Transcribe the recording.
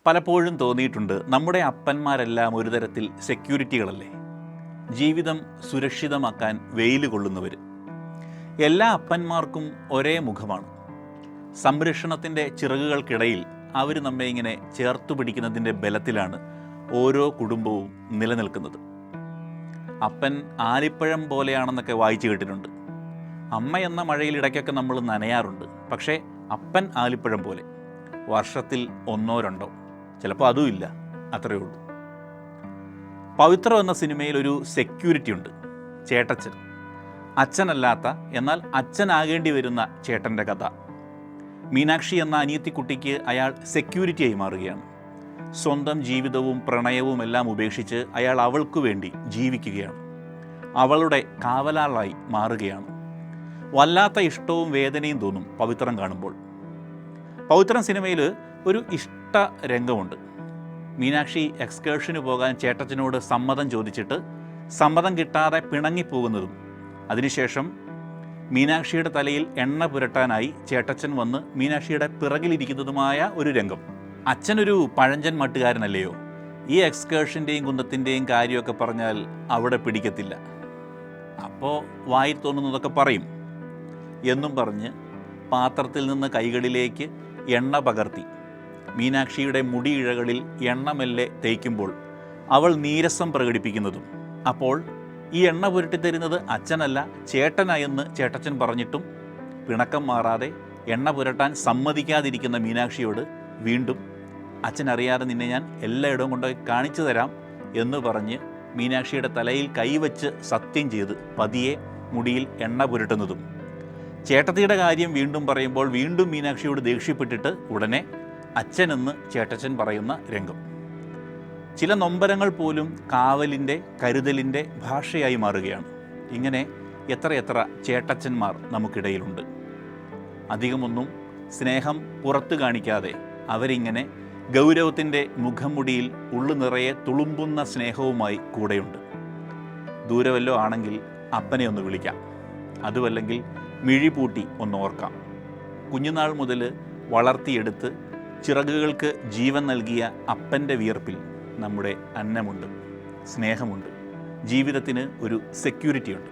പലപ്പോഴും തോന്നിയിട്ടുണ്ട്, നമ്മുടെ അപ്പന്മാരെല്ലാം ഒരു തരത്തിൽ സെക്യൂരിറ്റികളല്ലേ, ജീവിതം സുരക്ഷിതമാക്കാൻ വെയിൽ കൊള്ളുന്നവർ. എല്ലാ അപ്പന്മാർക്കും ഒരേ മുഖമാണ്. സംരക്ഷണത്തിൻ്റെ ചിറകുകൾക്കിടയിൽ അവർ നമ്മെ ഇങ്ങനെ ചേർത്തു പിടിക്കുന്നതിൻ്റെ ബലത്തിലാണ് ഓരോ കുടുംബവും നിലനിൽക്കുന്നത്. അപ്പൻ ആലിപ്പഴം പോലെയാണെന്നൊക്കെ വായിച്ചു കേട്ടിട്ടുണ്ട്. അമ്മ എന്ന മഴയിൽ ഇടയ്ക്കൊക്കെ നമ്മൾ നനയാറുണ്ട്. പക്ഷേ അപ്പൻ ആലിപ്പഴം പോലെ, വർഷത്തിൽ ഒന്നോ രണ്ടോ, ചിലപ്പോൾ അതും ഇല്ല, അത്രയേ ഉള്ളൂ. പവിത്രം എന്ന സിനിമയിൽ ഒരു സെക്യൂരിറ്റി ഉണ്ട്, ചേട്ടച്ചൻ. അച്ഛനല്ലാത്ത എന്നാൽ അച്ഛനാകേണ്ടി വരുന്ന ചേട്ടൻ്റെ കഥ. മീനാക്ഷി എന്ന അനിയത്തിക്കുട്ടിക്ക് അയാൾ സെക്യൂരിറ്റിയായി മാറുകയാണ്. സ്വന്തം ജീവിതവും പ്രണയവും എല്ലാം ഉപേക്ഷിച്ച് അയാൾ അവൾക്കു വേണ്ടി ജീവിക്കുകയാണ്. അവളുടെ കാവലാളായി മാറുകയാണ്. വല്ലാത്ത ഇഷ്ടവും വേദനയും തോന്നും പവിത്രം കാണുമ്പോൾ. പവിത്രം സിനിമയിൽ ഒരു ഇഷ്ട രംഗമുണ്ട്. മീനാക്ഷി എക്സ്കേർഷന് പോകാൻ ചേട്ടച്ചനോട് സമ്മതം ചോദിച്ചിട്ട് സമ്മതം കിട്ടാതെ പിണങ്ങിപ്പോകുന്നതും, അതിനുശേഷം മീനാക്ഷിയുടെ തലയിൽ എണ്ണ പുരട്ടാനായി ചേട്ടച്ചൻ വന്ന് മീനാക്ഷിയുടെ പിറകിലിരിക്കുന്നതുമായ ഒരു രംഗം. അച്ഛനൊരു പഴഞ്ചൻ മട്ടുകാരനല്ലയോ, ഈ എക്സ്കേർഷൻ്റെയും കുന്തത്തിൻ്റെയും കാര്യമൊക്കെ പറഞ്ഞാൽ അവിടെ പിടിക്കത്തില്ല, അപ്പോൾ വായി തോന്നുന്നതൊക്കെ പറയും എന്നും പറഞ്ഞ് പാത്രത്തിൽ നിന്ന് കൈകളിലേക്ക് എണ്ണ പകർത്തി മീനാക്ഷിയുടെ മുടിയിഴകളിൽ എണ്ണ മെല്ലെ തേക്കുമ്പോൾ അവൾ നീരസം പ്രകടിപ്പിക്കുന്നതും, അപ്പോൾ ഈ എണ്ണ പുരട്ടിത്തരുന്നത് അച്ഛനല്ല ചേട്ടനായെന്ന് ചേട്ടച്ചൻ പറഞ്ഞിട്ടും പിണക്കം മാറാതെ എണ്ണ പുരട്ടാൻ സമ്മതിക്കാതിരിക്കുന്ന മീനാക്ഷിയോട് വീണ്ടും അച്ഛൻ അറിയാതെ നിന്നെ ഞാൻ എല്ലായിടവും കൊണ്ടുപോയി കാണിച്ചു തരാം എന്ന് പറഞ്ഞ് മീനാക്ഷിയുടെ തലയിൽ കൈവച്ച് സത്യം ചെയ്ത് പതിയെ മുടിയിൽ എണ്ണ പുരട്ടുന്നതും, ചേട്ടത്തിയുടെ കാര്യം വീണ്ടും പറയുമ്പോൾ വീണ്ടും മീനാക്ഷിയോട് ദേഷ്യപ്പെട്ടിട്ട് ഉടനെ അച്ഛനെന്ന് ചേട്ടച്ചൻ പറയുന്ന രംഗം. ചില നൊമ്പരങ്ങൾ പോലും കാവലിൻ്റെ, കരുതലിൻ്റെ ഭാഷയായി മാറുകയാണ്. ഇങ്ങനെ എത്രയെത്ര ചേട്ടച്ചന്മാർ നമുക്കിടയിലുണ്ട്. അധികമൊന്നും സ്നേഹം പുറത്തു കാണിക്കാതെ അവരിങ്ങനെ ഗൗരവത്തിൻ്റെ മുഖംമുടിയിൽ ഉള്ളു നിറയെ തുളുമ്പുന്ന സ്നേഹവുമായി കൂടെയുണ്ട്. ദൂരവല്ലോ ആണെങ്കിൽ അപ്പനെ ഒന്ന് വിളിക്കാം, അതുമല്ലെങ്കിൽ മിഴിപൂട്ടി ഒന്ന് ഓർക്കാം. കുഞ്ഞുനാൾ മുതൽ വളർത്തിയെടുത്ത് ചിറകുകൾക്ക് ജീവൻ നൽകിയ അപ്പൻ്റെ വിയർപ്പിൽ നമ്മുടെ അന്നമുണ്ട്, സ്നേഹമുണ്ട്, ജീവിതത്തിന് ഒരു സെക്യൂരിറ്റിയുണ്ട്.